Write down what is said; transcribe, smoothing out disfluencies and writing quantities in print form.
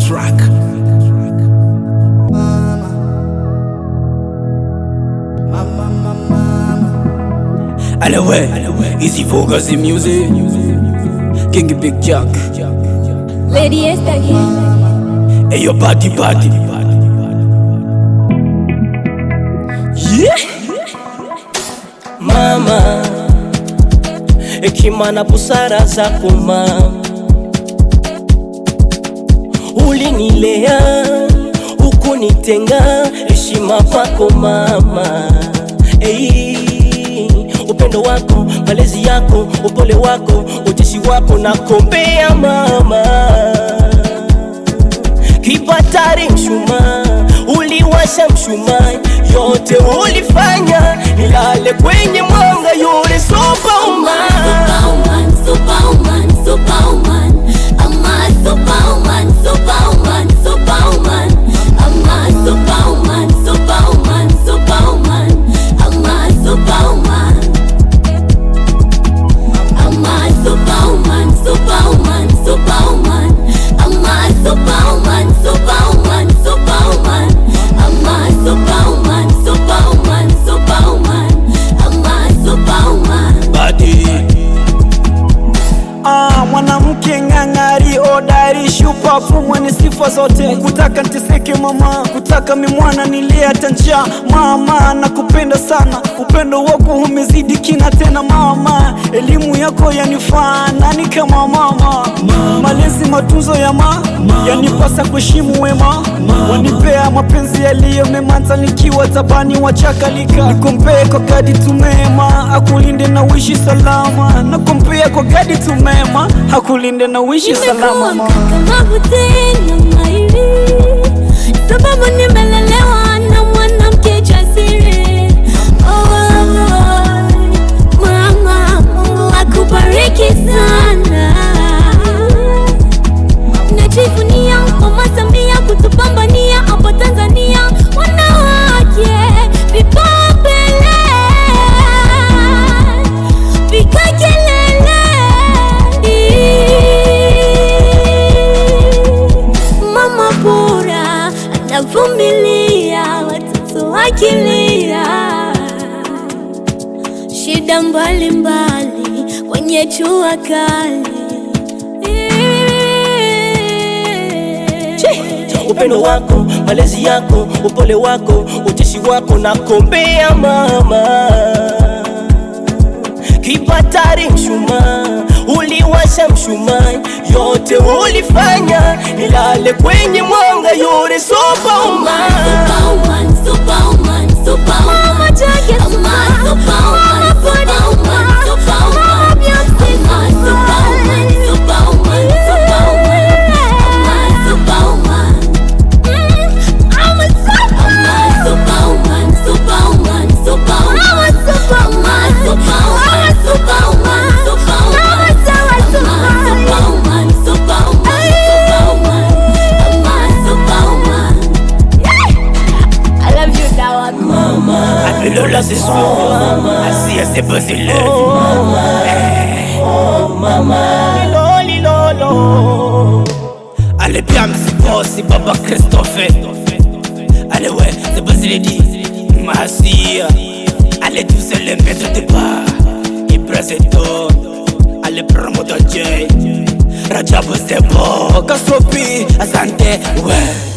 track. Anyway, easy focus in music. King Big Jack. Lady Esther again. Hey, your body. Yeah. Mama, hekima na busara zako mama, ulinilea hukunitenga, heshima kwako mama. Upendo wako, malezi yako, upole wako, ucheshi wako nakombea mama. Kibatari mshumaa, uliwasha mshumaa, yote ulifanya nilale kwenye mwanga yule superwoman. Superwoman, superwoman, I'm a superwoman, superwoman, superwoman, I'm a superwoman, superwoman, superwoman, I'm a superwoman, I'm a superwoman, superwoman, superwoman, I'm a superwoman, superwoman, superwoman, I'm a superwoman, superwoman, superwoman, I'm a superwoman. Body. Mwanamke ngangari odari shupafu mwenye sifa zote. Kutaka niteseke mama, kutaka mimwana nilia tanja mama. Nakupenda sana, upendo wako umezidi kina tena mama. Elimu yako yanifaa nani kama mama. Malezi matunzo ya yanipasa kuheshimu wema. Wanipea mapenzi yaliyo mema, nikiwa tabani wachakalika. Nikompea kwa gadi tumema, akulinde na uishi salama. Nakompea kwa gadi tumema, akulinde na uishi salama mama. Kama butini mairi, sababu nimelelewa na mwanamke jasiri. Mama, Mungu akubariki sana. Najivunia Mama Samia kutupambania hapa Tanzania, wanawake vipaumbele, vikakelele. Mama bora anavumilia watoto wakilia, shida mbalimbali kwenye jua kali. Upendo wako, malezi yako, upole wako, ucheshi wako nakombea mama. Kibatari mshumaa, uliwasha mshumaa, yote ulifanya nilale kwenye mwanga yule superwoman. Superwoman, superwoman, superwoman, Mama Jackie, superwoman, superwoman, superwoman, superwoman, superwoman, superwoman, superwoman, superwoman. Lola c'est soir, assis à ses beaux élèves. Oh mama, lilo. Allez bien m'si boss, Baba Christophe. Allez ouais, c'est pas si dit. Massia, allez tous c'est les maîtres de bar. Et Brazeto, allez promoteur J. Rajab c'est bon, Kastropi, Asante, ouais.